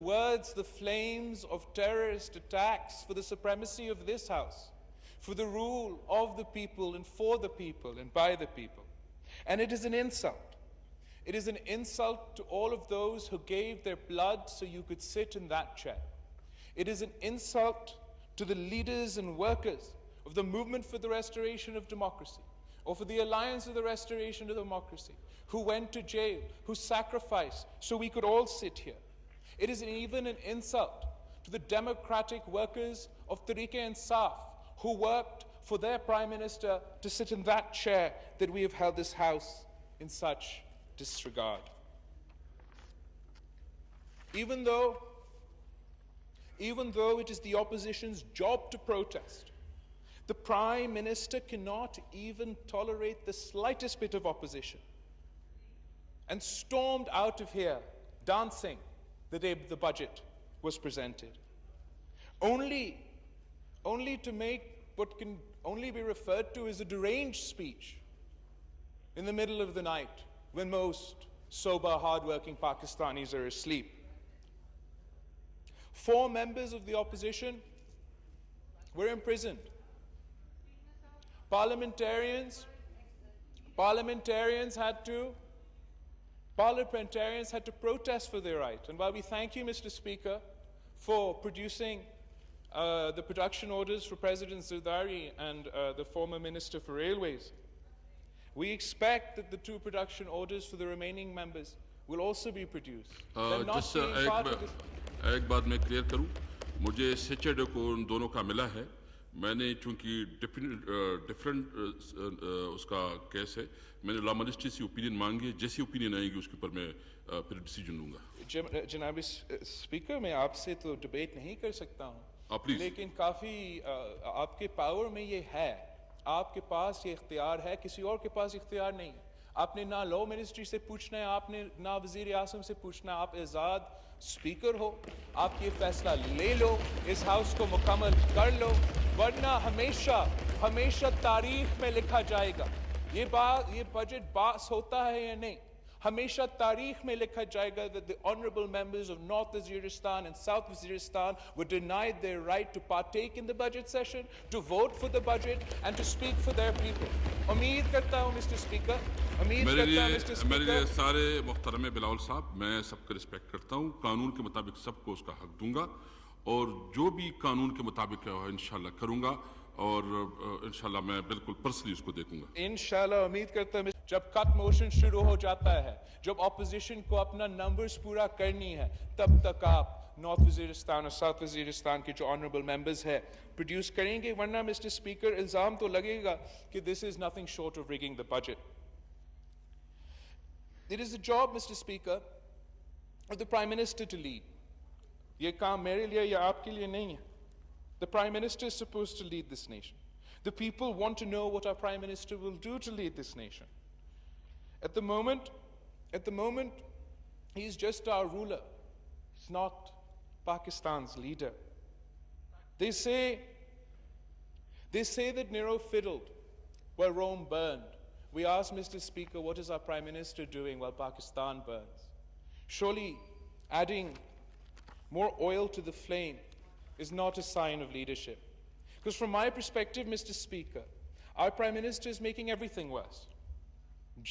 Words the flames of terrorist attacks for the supremacy of this house, for the rule of the people and for the people and by the people. And it is an insult. It is an insult to all of those who gave their blood so you could sit in that chair. It is an insult to the leaders and workers of the movement for the restoration of democracy, or for the Alliance of the Restoration of Democracy, who went to jail, who sacrificed so we could all sit here. It is even an insult to the democratic workers of Tehreek-e-Insaf, who worked for their Prime Minister to sit in that chair that we have held this House in such disregard. Even though it is the opposition's job to protest, the Prime Minister cannot even tolerate the slightest bit of opposition, and stormed out of here dancing the day the budget was presented, only to make what can only be referred to as a deranged speech in the middle of the night when most sober, hard-working Pakistanis are asleep. 4 members of the opposition were imprisoned. Parliamentarians had to protest for their right. And while we thank you, Mr. Speaker, for producing the production orders for President Zardari and the former Minister for Railways, we expect that the 2 production orders for the remaining members will also be produced. ایک بات میں clear کروں, مجھے Saturday کو ان دونوں کا ملا ہے. میں نے چونکہ ڈفرینٹ اس کا کیس ہے, میں نے لا منسٹری سے اوپینین مانگی ہے. جیسی اوپینین آئے گی اس کے اوپر میں پھر ڈیسیجن لوں گا. جناب اسپیکر, میں آپ سے تو ڈبیٹ نہیں کر سکتا ہوں, لیکن کافی آپ کے پاور میں یہ ہے, آپ کے پاس یہ اختیار ہے, کسی اور کے پاس اختیار نہیں. آپ نے نہ لا منسٹری سے پوچھنا ہے, آپ نے نہ وزیر اعظم سے پوچھنا. آپ آزاد اسپیکر ہو, آپ یہ فیصلہ لے لو, اس ہاؤس کو مکمل کر لو, ورنہ ہمیشہ تاریخ میں لکھا جائے گا. یہ بجٹ پاس ہوتا ہے یا نہیں, ہمیشہ تاریخ میں لکھا جائے گا that the honorable members of North Waziristan and South Waziristan were denied their right to partake in the budget session, to vote for the budget and to speak for their people. امید کرتا ہوں Mr. Speaker, میرے لیے سارے محترم بلاول صاحب, میں سب کا رسپیکٹ کرتا ہوں. قانون کے مطابق سب کو اس کا حق دوں گا, اور جو بھی قانون کے مطابق ہے انشاءاللہ کروں گا, اور انشاءاللہ میں بالکل پرسنلی اس کو دیکھوں گا. انشاءاللہ امید کرتا ہوں. جب کٹ موشن شروع ہو جاتا ہے, جب اپوزیشن کو اپنا نمبرز پورا کرنی ہے, تب تک آپ نارتھ وزیرستان اور ساؤتھ وزیرستان کے جو آنریبل ممبرز ہیں پروڈیوس کریں گے, ورنہ مسٹر اسپیکر الزام تو لگے گا کہ this is nothing short of rigging the budget. It is the job, Mr. Speaker, of the Prime Minister to lead. یہ کام میرے لیے یا آپ کے لیے نہیں ہے. The Prime Minister is supposed to lead this nation. The people want to know what our Prime Minister will do to lead this nation. At the moment, he is just our ruler. He's not Pakistan's leader. They say that Nero fiddled while Rome burned. We ask, Mr. Speaker, what is our Prime Minister doing while Pakistan burns? Surely adding more oil to the flame is not a sign of leadership. Because from my perspective, Mr. Speaker, our Prime Minister is making everything worse.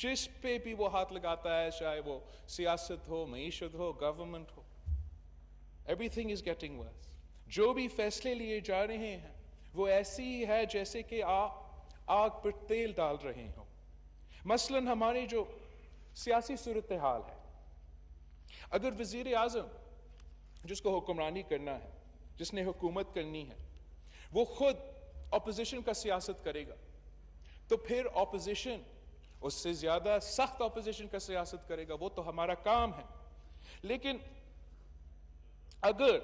جس پہ بھی وہ ہاتھ لگاتا ہے, چاہے وہ سیاست ہو, معیشت ہو, گورنمنٹ ہو, everything is getting worse. جو بھی فیصلے لیے جا رہے ہیں وہ ایسی ہی ہے جیسے کہ آگ پر تیل ڈال رہے ہوں. مثلاً ہماری جو سیاسی صورتحال ہے, اگر وزیر اعظم جس کو حکمرانی کرنا ہے, جس نے حکومت کرنی ہے, وہ خود اپوزیشن کا سیاست کرے گا, تو پھر اپوزیشن اس سے زیادہ سخت اپوزیشن کا سیاست کرے گا. وہ تو ہمارا کام ہے. لیکن اگر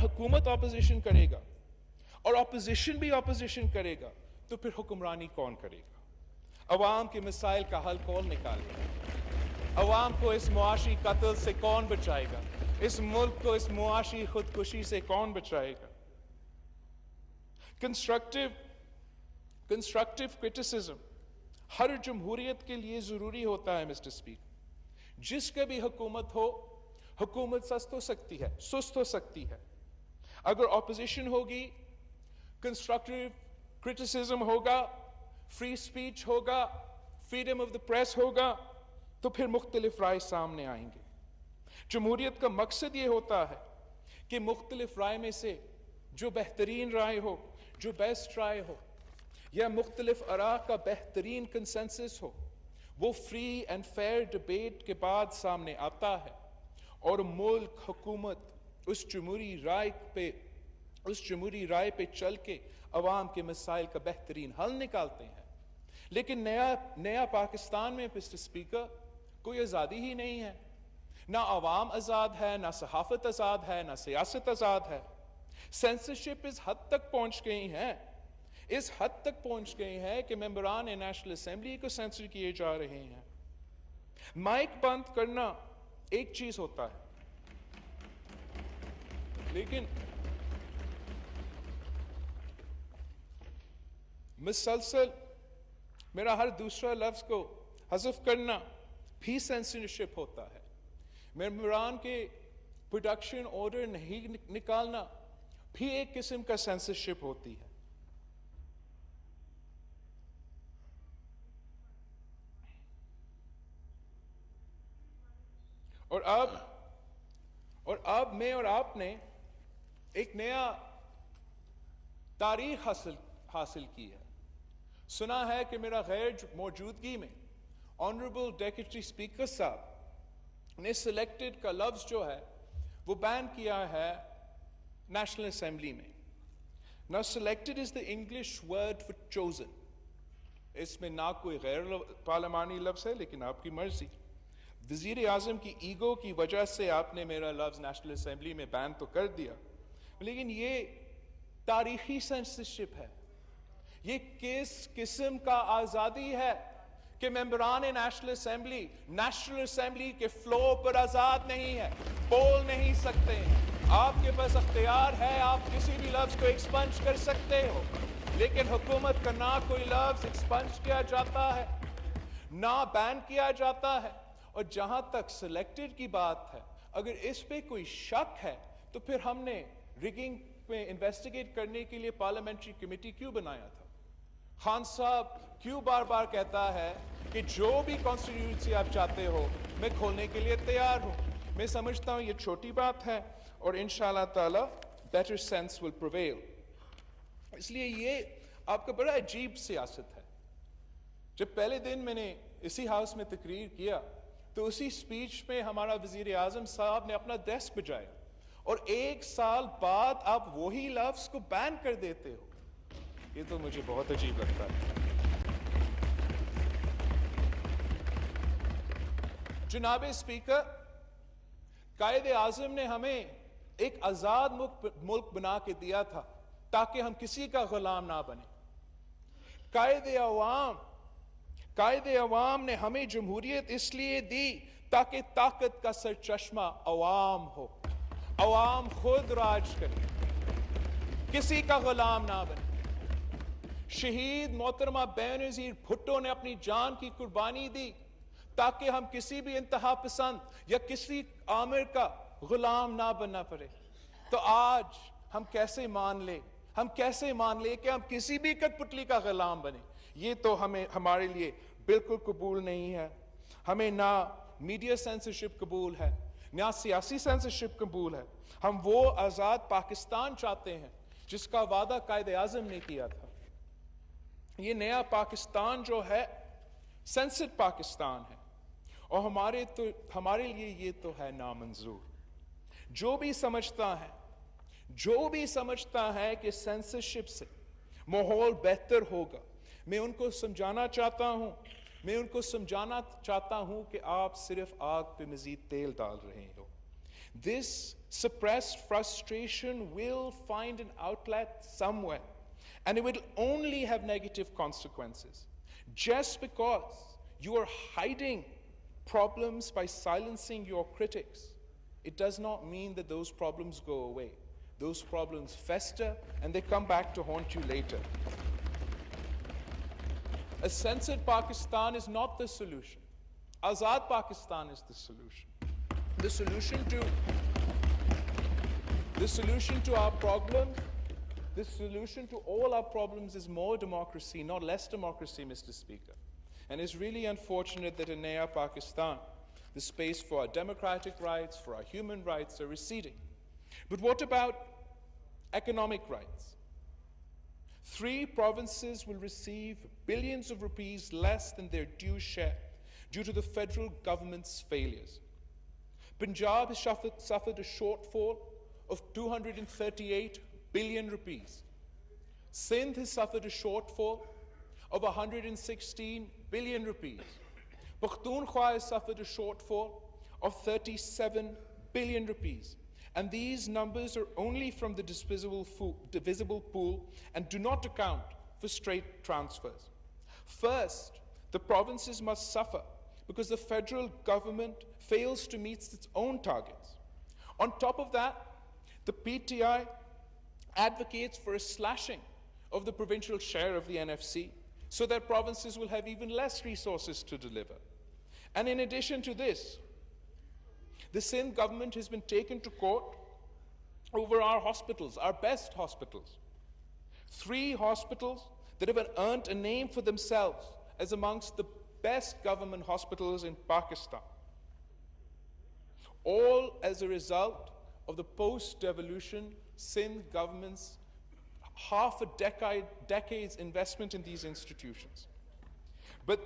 حکومت اپوزیشن کرے گا اور اپوزیشن بھی اپوزیشن کرے گا, تو پھر حکمرانی کون کرے گا؟ عوام کے مسائل کا حل کون نکالے گا؟ عوام کو اس معاشی قتل سے کون بچائے گا؟ اس ملک کو اس معاشی خودکشی سے کون بچائے گا؟ کنسٹرکٹیو کرٹیسزم ہر جمہوریت کے لیے ضروری ہوتا ہے مسٹر اسپیکر. جس کا بھی حکومت ہو, हुकूमत सस्त हो सकती है, सुस्त हो सकती है। अगर ऑपोजिशन होगी, कंस्ट्रक्टिव क्रिटिसिज्म होगा, फ्री स्पीच होगा, फ्रीडम ऑफ द प्रेस होगा, तो फिर मुख्तलिफ राय सामने आएंगे। जमहूरियत का मकसद ये होता है कि मुख्तलिफ राय में से जो बेहतरीन राय हो, जो बेस्ट राय हो, या मुख्तलिफ आरा का बेहतरीन कंसेंसस हो, वो फ्री एंड फेयर डिबेट के बाद सामने आता है और मुल्क, हुकूमत उस जमहूरी राय पे चल के अवाम के मसाइल का बेहतरीन हल निकालते हैं। लेकिन नया पाकिस्तान में मिस्टर स्पीकर कोई आज़ादी ही नहीं है। ना अवाम आज़ाद है, ना सहाफत आज़ाद है, ना सियासत आज़ाद है। सेंसरशिप इस हद तक पहुंच गई है, इस हद तक पहुंच गई है कि मेंबरान नेशनल असेंबली को सेंसर किए जा रहे हैं। माइक बंद करना एक चीज होता है, लेकिन मुसलसल मेरा हर दूसरा लफ्ज को हज़फ करना भी सेंसरशिप होता है। मेंबरान के प्रोडक्शन ऑर्डर नहीं निकालना भी एक किस्म का सेंसरशिप होती है। और अब मैं और आपने एक नया तारीख हासिल की है। सुना है कि मेरा गैर मौजूदगी में ऑनरेबल डेप्यूटी स्पीकर साहब ने सिलेक्टेड का लफ्ज जो है वो बैन किया है नेशनल असेंबली में। Now selected is the English word for chosen. इसमें ना कोई गैर पार्लिमानी लफ्ज है, लेकिन आपकी मर्जी। वजीर आजम की ईगो की वजह से आपने मेरा लफ्ज नेशनल असेंबली में बैन तो कर दिया, लेकिन ये तारीखी सेंसरशिप है। ये किस किस्म का आजादी है कि मेंबरान नेशनल असेंबली के फ्लोर पर आजाद नहीं है, बोल नहीं सकते हैं। आपके पास अख्तियार है, आप किसी भी लफ्ज को एक्सपंज कर सकते हो, लेकिन हुकूमत का ना कोई लफ्ज एक्सपंज किया जाता है, ना बैन किया जाता है। और जहां तक सिलेक्टेड की बात है, अगर इस पे कोई शक है तो फिर हमने रिगिंग पे इन्वेस्टिगेट करने के लिए पार्लियामेंट्री कमेटी क्यों बनाया था? खान साहब क्यों बार बार कहता है कि जो भी कॉन्स्टिट्यूंसी आप चाहते हो मैं खोलने के लिए तैयार हूं? मैं समझता हूं ये छोटी बात है और इंशाअल्लाह ताला बेटर सेंस विल प्रिवेल। इसलिए ये आपका बड़ा अजीब सियासत है। जब पहले दिन मैंने इसी हाउस में तकरीर किया तो उसी स्पीच में हमारा वजीर आजम साहब ने अपना डेस्क बजाया और एक साल बाद आप वही लफ्ज को बैन कर देते हो। ये तो मुझे बहुत अजीब लगता है। जनाब स्पीकर, कायदे आजम ने हमें एक आजाद मुल्क बना के दिया था ताकि हम किसी का गुलाम ना बने। कायदे अवाम ने हमें जमहूरियत इसलिए दी ताकि ताकत का सरचश्मा अवाम हो, अवाम खुद राज करे, किसी का गुलाम ना बने। शहीद मोहतरमा बेनज़ीर भुट्टो ने अपनी जान की कुर्बानी दी ताकि हम किसी भी इंतहा पसंद या किसी आमिर का गुलाम ना बनना पड़े। तो आज हम कैसे मान ले कि हम किसी भी कठपुतली का गुलाम बने? ये तो हमारे लिए बिल्कुल कबूल नहीं है। हमें ना मीडिया सेंसरशिप कबूल है, ना सियासी सेंसरशिप कबूल है। हम वो आजाद पाकिस्तान चाहते हैं जिसका वादा कायदे आजम ने किया था। ये नया पाकिस्तान जो है सेंसर्ड पाकिस्तान है और हमारे लिए ये तो है नामंजूर। जो भी समझता है कि सेंसरशिप से माहौल बेहतर होगा, मैं उनको समझाना चाहता हूं कि आप सिर्फ आग पे मजीद तेल डाल रहे हो। This suppressed frustration will find an outlet somewhere, and it will only have negative consequences. Just because you are hiding problems by silencing your critics, it does not mean that those problems go away. Those problems fester and they come back to haunt you later. A censored Pakistan is not the solution. Azad Pakistan is the solution. the solution to our problem, the solution to all our problems is more democracy, not less democracy, Mr. Speaker. And it's really unfortunate that in Naya Pakistan, the space for our democratic rights, for our human rights are receding. But what about economic rights? 3 provinces will receive billions of rupees less than their due share due to the federal government's failures. Punjab has suffered a shortfall of 238 billion rupees. Sindh has suffered a shortfall of 116 billion rupees. Pakhtunkhwa has suffered a shortfall of 37 billion rupees. And these numbers are only from the divisible pool and do not account for straight transfers. First, the provinces must suffer because the federal government fails to meet its own targets. On top of that, the PTI advocates for a slashing of the provincial share of the NFC so that provinces will have even less resources to deliver. And in addition to this, the Sindh government has been taken to court over our hospitals, our best hospitals. 3 hospitals that have earned a name for themselves as amongst the best government hospitals in Pakistan. All as a result of the post-devolution Sindh government's half a decade's investment in these institutions. But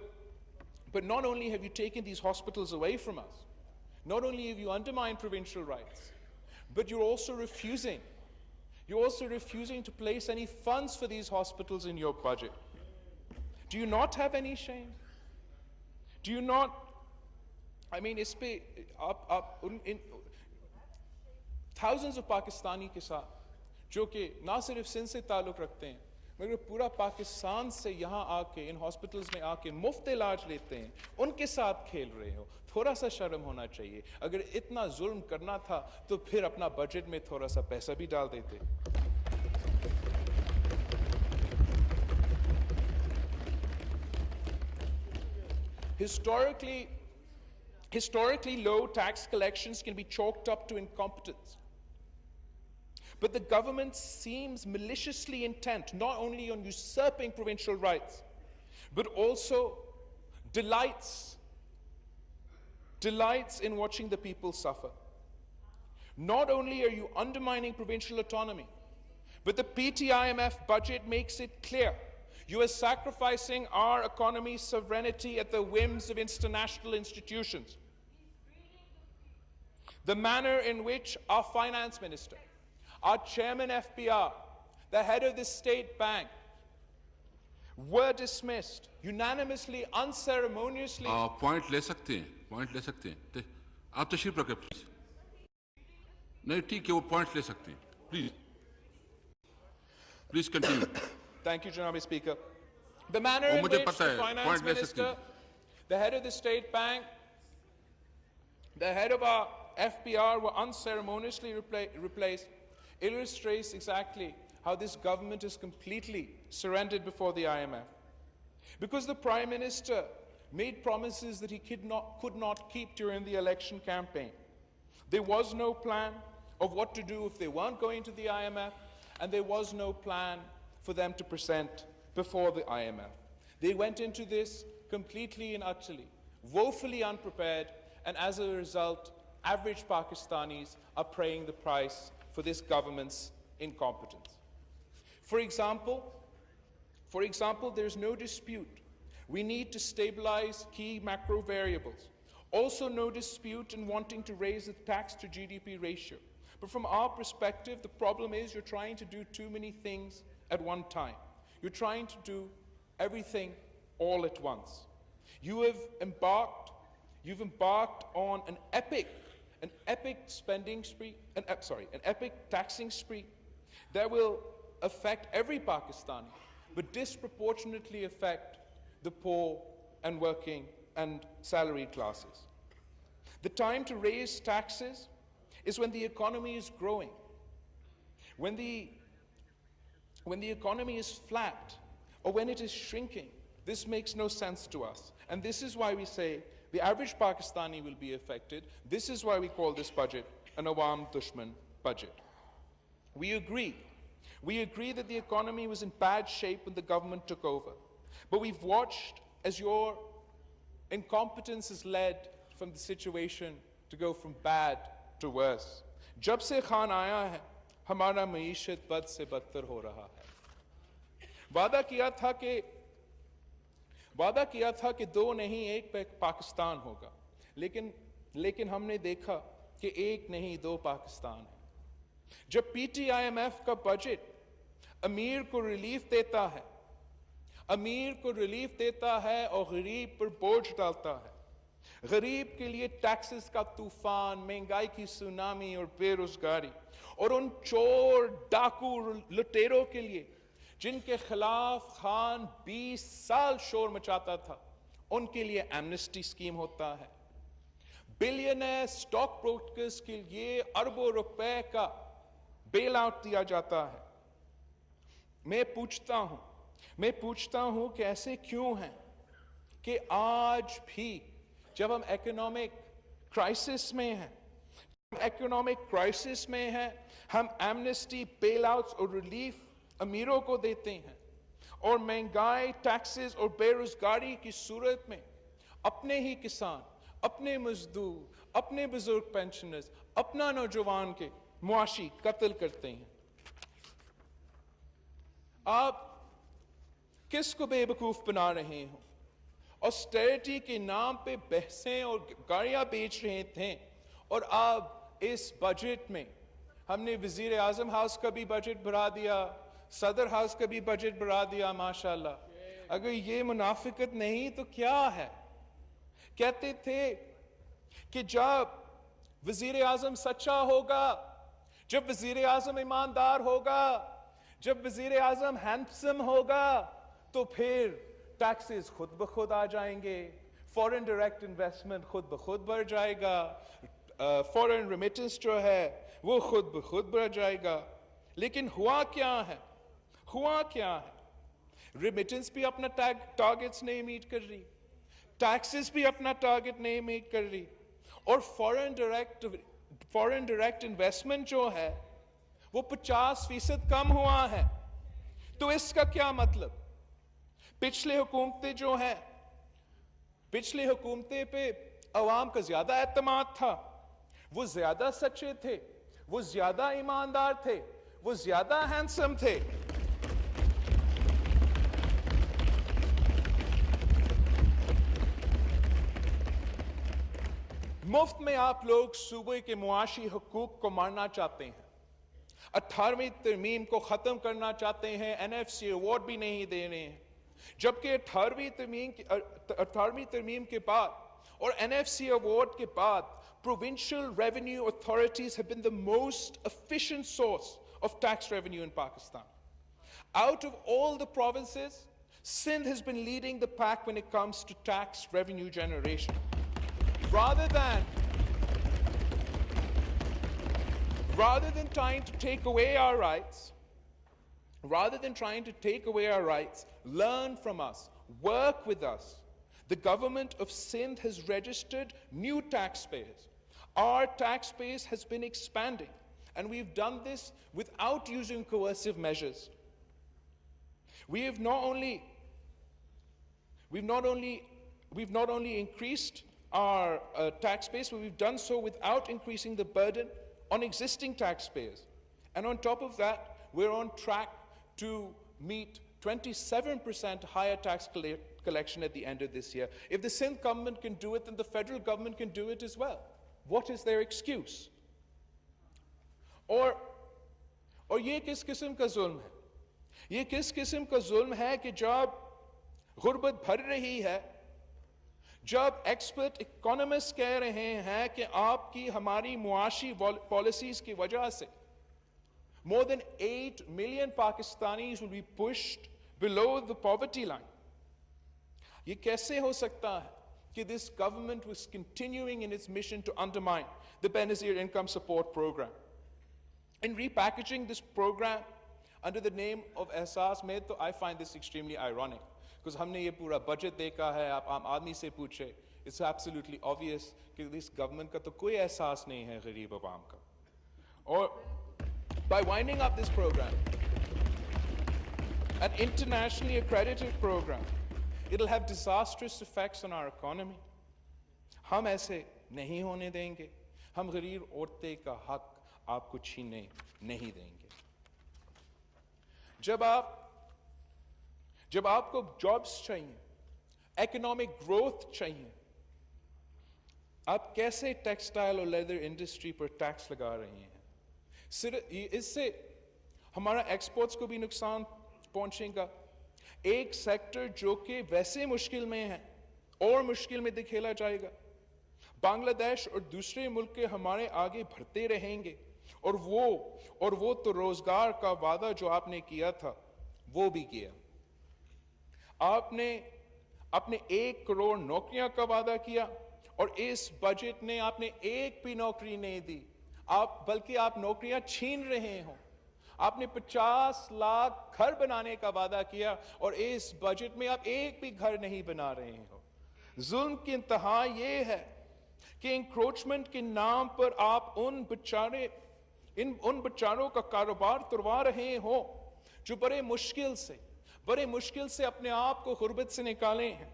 not only have you taken these hospitals away from us, not only have you undermined provincial rights, but you're also refusing to place any funds for these hospitals in your budget. Do you not have any shame? Do you not? I mean, thousands of Pakistani के साथ जो कि ना सिर्फ सिंध से ताल्लुक़ रखते हैं मगर पूरा पाकिस्तान से यहाँ आके इन हॉस्पिटल्स में आके मुफ्त इलाज लेते हैं, उनके साथ खेल रहे हो, थोड़ा सा शर्म होना चाहिए। अगर इतना जुल्म करना था तो फिर अपना बजट में थोड़ा सा पैसा भी डाल देते। Historically low tax collections can be chalked up to incompetence. But the government seems maliciously intent not only on usurping provincial rights, but also delights in watching the people suffer. Not only are you undermining provincial autonomy, but the PTIMF budget makes it clear you are sacrificing our economy's sovereignty at the whims of international institutions. The manner in which our finance minister, our chairman FPR, the head of the state bank, were dismissed unanimously, unceremoniously. Point ले सकते हैं आप तशरीफ रखें please नहीं ठीक है वो पॉइंट ले सकते हैं please continue Thank you, Janabi Speaker. The manner in which the finance minister, the head of the state bank, the head of our FPR were unceremoniously replaced illustrates exactly how this government is completely surrendered before the IMF. Because the Prime Minister made promises that he could not keep during the election campaign. There was no plan of what to do if they weren't going to the IMF, and there was no plan for them to present before the IMF. They went into this completely and utterly, woefully unprepared, and as a result, average Pakistanis are paying the price for this government's incompetence. For example, there is no dispute. We need to stabilize key macro variables. Also no dispute in wanting to raise the tax to GDP ratio. But from our perspective, the problem is you're trying to do too many things at one time. You're trying to do everything all at once. You've embarked on an epic spending spree, an epic taxing spree that will affect every Pakistani, but disproportionately affect the poor and working and salaried classes. The time to raise taxes is when the economy is growing. When the economy is flat or when it is shrinking, this makes no sense to us. And this is why we say the average Pakistani will be affected. This is why we call this budget an Awam Dushman budget. We agree that the economy was in bad shape when the government took over. But we've watched as your incompetence has led from the situation to go from bad to worse. Jab se Khan aaya hai, hamara maishat bad se badtar ho raha hai. वादा किया था कि दो नहीं एक पाकिस्तान होगा, लेकिन हमने देखा कि एक नहीं दो पाकिस्तान है. जब PTIMF का बजट अमीर को रिलीफ देता है और गरीब पर बोझ डालता है. गरीब के लिए टैक्सेस का तूफान, महंगाई की सुनामी और बेरोजगारी, और उन चोर डाकू लुटेरों के लिए जिनके खिलाफ खान 20 साल शोर मचाता था, उनके लिए एमनेस्टी स्कीम होता है. बिलियनर स्टॉक ब्रोकर्स के लिए अरबों रुपए का बेल आउट दिया जाता है. मैं पूछता हूं कि ऐसे क्यों है कि आज भी जब हम इकोनॉमिक क्राइसिस में हैं, हम एमनेस्टी, बेल आउट्स और रिलीफ अमीरों को देते हैं, और महंगाई, टैक्सेस और बेरोजगारी की सूरत में अपने ही किसान, अपने मजदूर, अपने बुजुर्ग पेंशनर्स, अपना नौजवान के मुआशी कत्ल करते हैं. आप किसको बेवकूफ बना रहे हो? ऑस्टेरिटी के नाम पे बहसें और गाड़ियां बेच रहे थे, और अब इस बजट में हमने वजीर आजम हाउस का भी बजट बढ़ा दिया, सदर हाउस का भी बजट बढ़ा दिया. माशाल्लाह, अगर ये मुनाफिकत नहीं तो क्या है? कहते थे कि जब वजीर आजम सच्चा होगा, जब वजीर आजम ईमानदार होगा, जब वजीर आजम हैंडसम होगा, तो फिर टैक्सेस खुद ब खुद आ जाएंगे, फॉरेन डायरेक्ट इन्वेस्टमेंट खुद ब खुद बढ़ जाएगा, फॉरेन रेमिटेंस जो है वो खुद ब खुद बढ़ जाएगा. लेकिन हुआ क्या है? रेमिटेंस भी अपना टारगेट्स नहीं मीट कर रही, टैक्सेस भी अपना टारगेट नहीं मीट कर रही, और फॉरेन डायरेक्ट इन्वेस्टमेंट जो है वो 50% कम हुआ है. तो इसका क्या मतलब? पिछले हुकूमतें पे अवाम का ज्यादा एतमाद था, वो ज्यादा सच्चे थे, वो ज्यादा ईमानदार थे, वो ज्यादा हैंडसम थे. मुफ्त में आप लोग सूबे के मुआशी हुकूक को मारना चाहते हैं, 18वीं तरमीम को खत्म करना चाहते हैं, NFC अवार्ड भी नहीं दे रहे हैं, जबकि 18वीं तरमीम के बाद और NFC अवार्ड के बाद provincial revenue authorities have been the most efficient source of tax revenue in Pakistan. Out of all the provinces, Sindh has been leading the pack when it comes to tax revenue generation. Rather than trying to take away our rights, learn from us, work with us. The government of Sindh has registered new taxpayers. Our tax base has been expanding, and we've done this without using coercive measures. We've not only increased our tax base, but we've done so without increasing the burden on existing taxpayers. And on top of that, we're on track to meet 27% higher tax collection at the end of this year. If the Sindh government can do it, then the federal government can do it as well. What is their excuse? और ये किस किस्म का जुल्म है? ये किस किस्म का जुल्म है कि जब गुर्बत भर रही है, जब एक्सपर्ट इकोनॉमिस्ट कह रहे हैं कि आपकी हमारी मुआशी पॉलिसीज की वजह से more than 8 million Pakistanis will be pushed below the poverty line. ये कैसे हो सकता है कि this government was continuing in its mission to undermine the Benazir Income Support Program? In repackaging this program under the name of Ehsaas Mein, I find this extremely ironic, because हमने ये पूरा budget देखा है. आप आम आदमी से पूछे, it's absolutely obvious کہ اس گورنمنٹ کا تو کوئی احساس نہیں ہے غریب عوام کا. اور by winding up this program, an internationally accredited program, it'll have disastrous effects on our economy. ہم ایسے نہیں ہونے دیں گے. ہم غریب عورتیں کا حق آپ کو چھیننے نہیں دیں گے. جب آپ کو جابس چاہیے, اکنامک گروتھ چاہیے, آپ کیسے ٹیکسٹائل اور لیدر انڈسٹری پر ٹیکس لگا رہے ہیں؟ صرف اس سے ہمارا ایکسپورٹس کو بھی نقصان پہنچے گا. ایک سیکٹر جو کہ ویسے مشکل میں ہے اور مشکل میں دکھیلا جائے گا. بنگلہ دیش اور دوسرے ملک کے ہمارے آگے بڑھتے رہیں گے, اور وہ تو روزگار کا وعدہ جو آپ نے کیا تھا وہ بھی کیا. آپ نے اپنے 1 کروڑ نوکریاں کا وعدہ کیا, اور اس بجٹ نے آپ نے ایک بھی نوکری نہیں دی, بلکہ آپ نوکریاں چھین رہے ہوں. آپ نے 50 لاکھ گھر بنانے کا وعدہ کیا, اور اس بجٹ میں آپ ایک بھی گھر نہیں بنا رہے ہو. ظلم کی انتہا یہ ہے کہ انکروچمنٹ کے نام پر آپ ان بچاروں کا کاروبار تروا رہے ہو جو بڑے مشکل سے اپنے آپ کو غربت سے نکالے ہیں.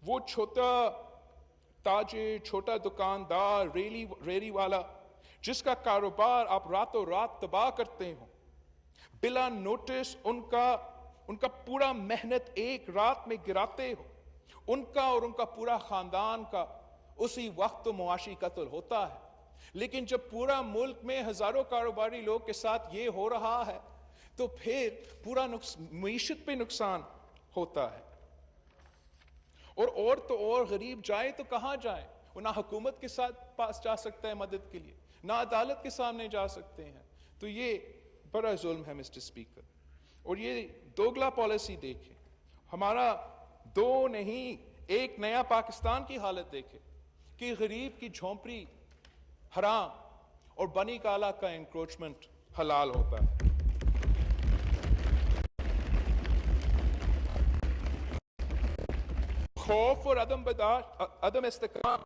وہ چھوٹا تاجر, چھوٹا دکاندار, ریلی والا جس کا کاروبار آپ راتوں رات تباہ کرتے ہو, بلا نوٹس ان کا پورا محنت ایک رات میں گراتے ہو, ان کا اور ان کا پورا خاندان کا اسی وقت تو معاشی قتل ہوتا ہے. لیکن جب پورا ملک میں ہزاروں کاروباری لوگ کے ساتھ یہ ہو رہا ہے تو پھر پورا معیشت پہ نقصان ہوتا ہے. اور غریب جائے تو کہاں جائے؟ وہ نہ حکومت کے ساتھ پاس جا سکتا ہے مدد کے لیے, نہ عدالت کے سامنے جا سکتے ہیں. تو یہ بڑا ظلم ہے مسٹر اسپیکر. اور یہ دوگلا پالیسی دیکھیں, ہمارا 2 نہیں ایک نیا پاکستان کی حالت دیکھیں کہ غریب کی جھونپڑی حرام اور بنی کالا کا انکروچمنٹ حلال ہوتا ہے. خوف اور عدم استحکام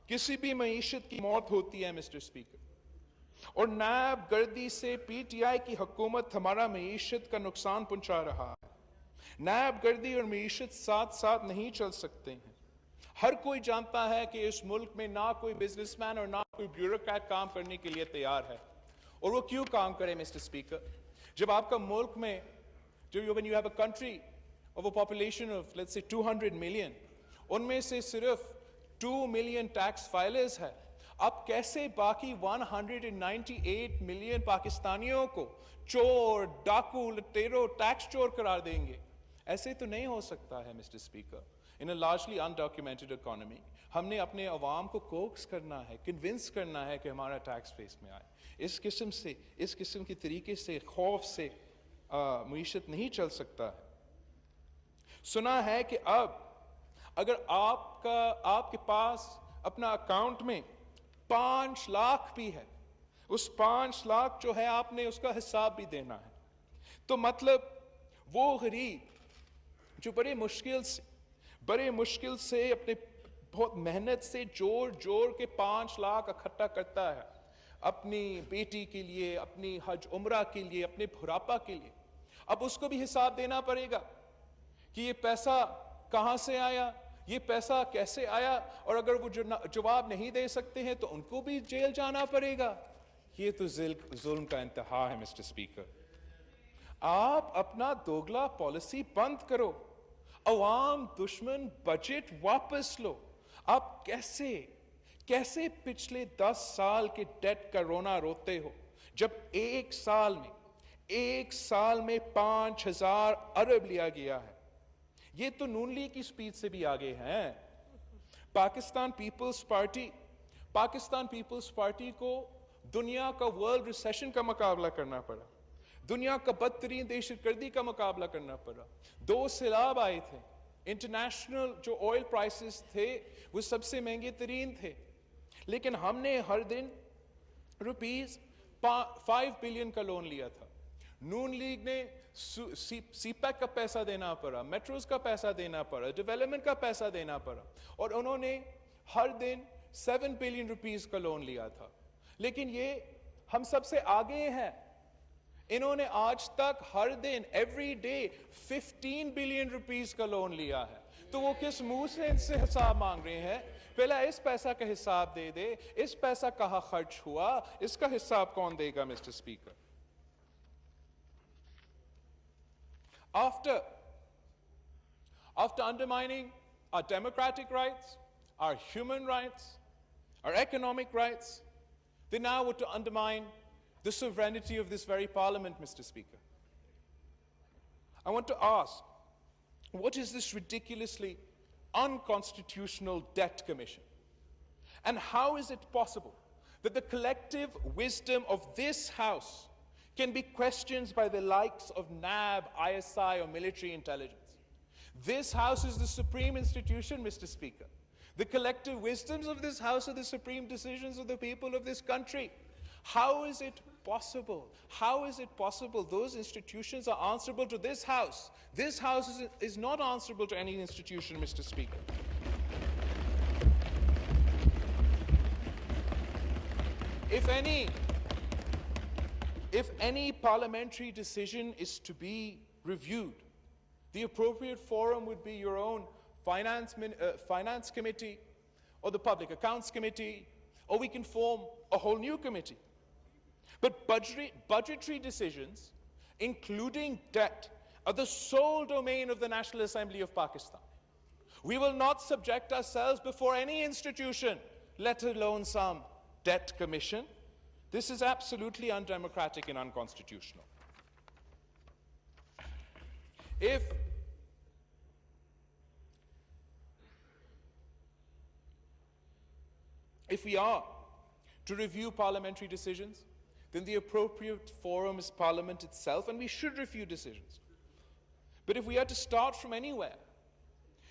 کسی بھی معیشت کی موت ہوتی ہے مسٹر اسپیکر. اور نیب گردی سے پی ٹی آئی کی حکومت ہمارا معیشت کا نقصان پہنچا رہا ہے. نیب گردی اور معیشت ساتھ ساتھ نہیں چل سکتے ہیں. ہر کوئی جانتا ہے کہ اس ملک میں نہ کوئی بزنس مین اور نہ کوئی بیوروکریٹ کام کرنے کے لیے تیار ہے. اور وہ کیوں کام کرے مسٹر اسپیکر؟ جب آپ کا ملک میں when you have a country of a population of let's say 200 million, ان میں سے صرف 2 million ٹیکس فائلرز ہے, آپ کیسے باقی 198 ملین پاکستانیوں کو چور, ڈاکو, لٹیرو, ٹیکس چور قرار دیں گے؟ ایسے تو نہیں ہو سکتا ہے مسٹر اسپیکر. ان اے لارجلی انڈاکیومنٹڈ اکانومی ہم نے اپنے عوام کو کوکس کرنا ہے, کنونس کرنا ہے کہ ہمارا ٹیکس بیس میں آئے. اس قسم کے طریقے سے خوف سے معیشت نہیں چل سکتا ہے. سنا ہے کہ اب اگر آپ کے پاس اپنا اکاؤنٹ میں 5 لاکھ بھی ہے, اس 5 لاکھ جو ہے آپ نے اس کا حساب بھی دینا ہے. تو مطلب وہ غریب جو بڑے مشکل سے اپنے بہت محنت سے جوڑ کے 5 لاکھ اکٹھا کرتا ہے اپنی بیٹی کے لیے, اپنی حج عمرہ کے لیے, اپنے بڑھاپا کے لیے, اب اس کو بھی حساب دینا پڑے گا کہ یہ پیسہ کہاں سے آیا, یہ پیسہ کیسے آیا, اور اگر وہ جواب نہیں دے سکتے ہیں تو ان کو بھی جیل جانا پڑے گا. یہ تو ظلم کا انتہا ہے مسٹر اسپیکر. آپ اپنا دوگلا پالیسی بند کرو, عوام دشمن بجٹ واپس لو. آپ کیسے پچھلے 10 سال کے ڈیٹ کا رونا روتے ہو جب ایک سال میں 5,000 ارب لیا گیا ہے. یہ تو نون لیگ کی سپیچ سے بھی آگے ہیں. پاکستان پیپلز پارٹی کو دنیا کا ورلڈ ریسیشن کا مقابلہ کرنا پڑا, دنیا کا بدترین دہشت گردی کا مقابلہ کرنا پڑا, 2 سیلاب آئے تھے, انٹرنیشنل جو آئل پرائسز تھے وہ سب سے مہنگے ترین تھے, لیکن ہم نے ہر دن روپیز 5 بلین کا لون لیا تھا. नून लीग ने सीपैक का पैसा देना पड़ा, मेट्रोज का पैसा देना पड़ा, डेवलपमेंट का पैसा देना पड़ा, और उन्होंने हर दिन 7 बिलियन रुपीस का लोन लिया था। लेकिन ये हम सबसे आगे हैं। इन्होंने आज तक हर दिन एवरी डे 15 बिलियन रुपीस का लोन लिया है। तो वो किस मुंह से इनसे हिसाब मांग रहे हैं? पहला इस पैसा का हिसाब दे दे, इस पैसा कहाँ खर्च हुआ, इसका हिसाब कौन देगा mister speaker? After undermining our democratic rights, our human rights, our economic rights, they now want to undermine the sovereignty of this very parliament, Mr. Speaker. I want to ask, what is this ridiculously unconstitutional debt commission? And how is it possible that the collective wisdom of this House can be questioned by the likes of NAB, ISI, or military intelligence? This House is the supreme institution, Mr. Speaker. The collective wisdoms of this House are the supreme decisions of the people of this country. How is it possible? How is it possible those institutions are answerable to this House? This House is not answerable to any institution, Mr. Speaker. If any parliamentary decision is to be reviewed, the appropriate forum would be your own finance committee or the public accounts committee, or we can form a whole new committee. But budgetary decisions, including debt, are the sole domain of the National Assembly of Pakistan. We will not subject ourselves before any institution, let alone some debt commission. This is absolutely undemocratic and unconstitutional. If we are to review parliamentary decisions, then the appropriate forum is Parliament itself, and we should review decisions. But if we are to start from anywhere,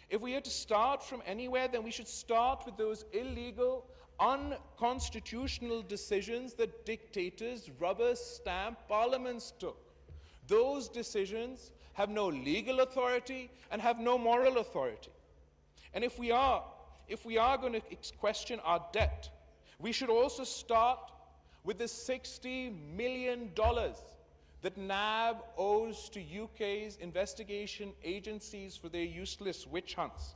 then we should start with those illegal, unconstitutional decisions that dictators rubber stamp parliaments took. Those decisions have no legal authority and have no moral authority. And if we are going to question our debt, we should also start with the $60 million that NAB owes to UK's investigation agencies for their useless witch hunts.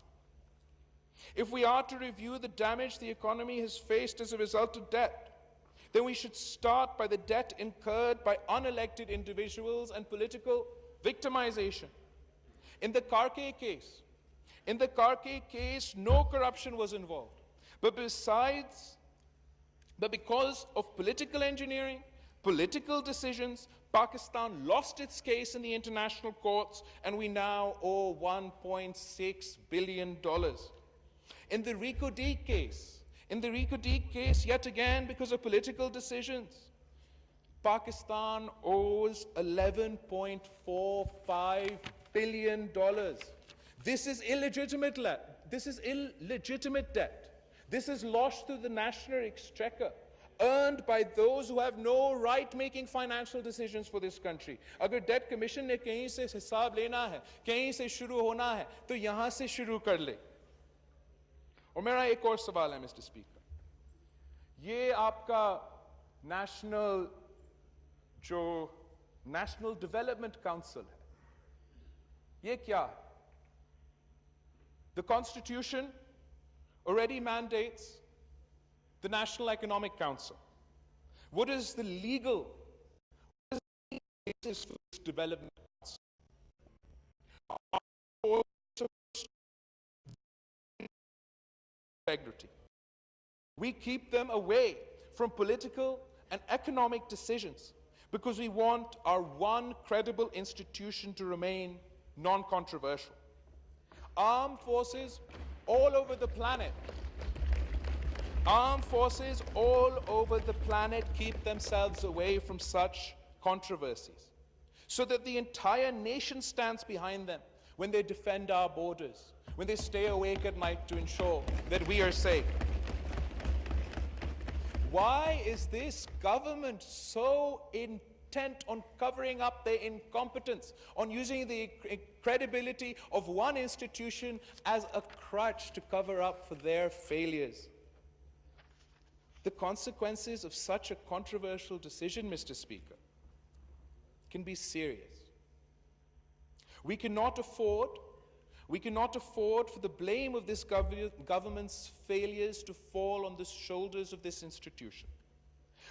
If we are to review the damage the economy has faced as a result of debt, then we should start by the debt incurred by unelected individuals and political victimization. In the Karke case, no corruption was involved. But because of political engineering, political decisions, Pakistan lost its case in the international courts, and we now owe $1.6 billion. In the Rico D case, yet again, because of political decisions, Pakistan owes $11.45 billion. This is illegitimate debt. This is lost through the national exchequer, earned by those who have no right making financial decisions for this country. अगर debt commission ने कहीं से हिसाब लेना है, कहीं से शुरू होना है, तो यहाँ से शुरू कर ले. और मेरा एक और सवाल है मिस्टर स्पीकर, ये आपका नेशनल डेवलपमेंट काउंसिल है, ये क्या है? The Constitution already mandates the National Economic Council. What is the legal basis for this development council? Integrity. We keep them away from political and economic decisions because we want our one credible institution to remain non-controversial. Armed forces all over the planet keep themselves away from such controversies so that the entire nation stands behind them when they defend our borders, when they stay awake at night to ensure that we are safe. Why is this government so intent on covering up their incompetence, on using the credibility of one institution as a crutch to cover up for their failures. The consequences of such a controversial decision, Mr. Speaker, can be serious. We cannot afford for the blame of this government's failures to fall on the shoulders of this institution.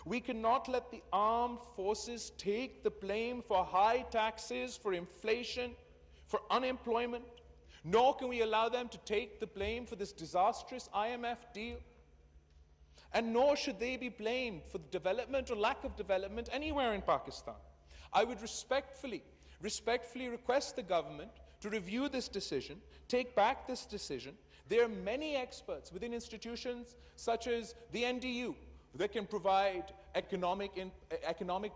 We cannot let the armed forces take the blame for high taxes, for inflation, for unemployment, nor can we allow them to take the blame for this disastrous IMF deal. And nor should they be blamed for the development or lack of development anywhere in Pakistan. I would respectfully request the government to review this decision, take back this decision. There are many experts within institutions such as the NDU that can provide economic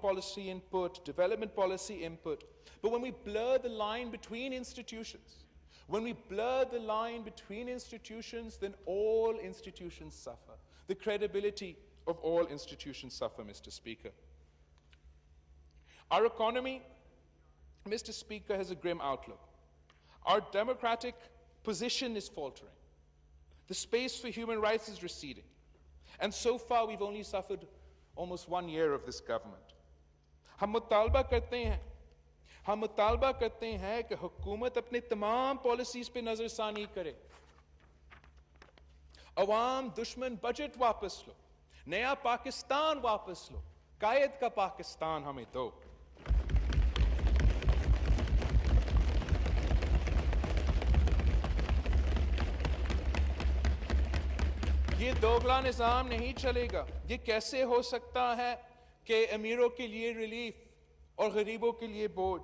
policy input, development policy input. But when we blur the line between institutions, then all institutions suffer. The credibility of all institutions suffer, Mr. Speaker. Our economy, Mr. Speaker, has a grim outlook. Our democratic position is faltering. The space for human rights is receding. And so far, we've only suffered almost 1 year of this government. हम मुतालबा करते हैं कि हुकूमत अपने तमाम policies पे नजरसानी करे. अवाम दुश्मन बजट वापस लो, नया पाकिस्तान वापस लो, कायद का पाकिस्तान हमें दो. ये दोगला निज़ाम नहीं चलेगा. ये कैसे हो सकता है कि अमीरों के लिए रिलीफ और गरीबों के लिए बोझ?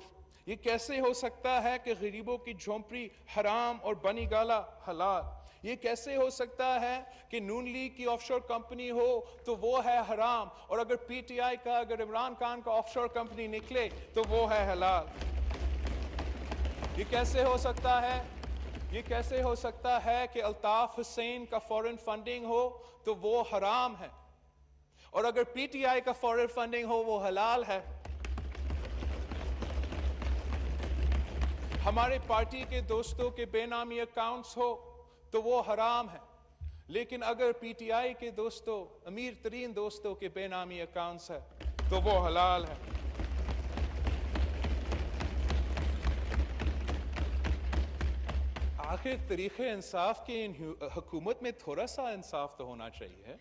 ये कैसे हो सकता है कि गरीबों की झोंपड़ी हराम और बनी गाला हलाल? ये कैसे हो सकता है कि नून लीग की ऑफशोर कंपनी हो तो वो है हराम, और अगर पीटीआई का, अगर इमरान खान का ऑफशोर कंपनी निकले तो वो है हलाल? ये कैसे हो सकता है कि अल्ताफ हुसैन का फॉरेन फंडिंग हो तो वो हराम है, और अगर पीटीआई का फॉरेन फंडिंग हो वो हलाल है? हमारे पार्टी के दोस्तों के बेनामी अकाउंट्स हो तो वो हराम है, लेकिन अगर पीटीआई के दोस्तों, अमीर तरीन दोस्तों के बेनामी अकाउंट्स है तो वो हलाल है. आखिर तरीक़े इंसाफ की इन हुकूमत में थोड़ा सा इंसाफ तो होना चाहिए.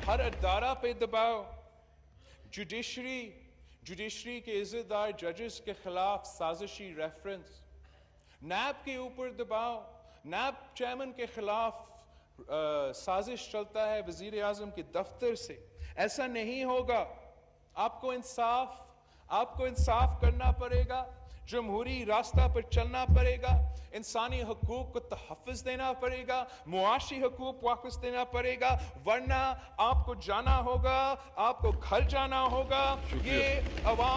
हर अदारा पे दबाव, जुडिशरी के इज़्ज़तदार जजेस के खिलाफ साजिशी रेफरेंस, नैब के ऊपर दबाव, नैब चेयरमैन के खिलाफ साजिश चलता है वज़ीर आज़म के दफ्तर से. ऐसा नहीं होगा. आपको इंसाफ करना पड़ेगा, जमहूरी रास्ता पर चलना पड़ेगा, इंसानी हकूक को तहफ़्फ़ुज़ देना पड़ेगा, मुआशी हकूक वापस देना पड़ेगा, वरना आपको जाना होगा, आपको घर जाना होगा. ये अवाम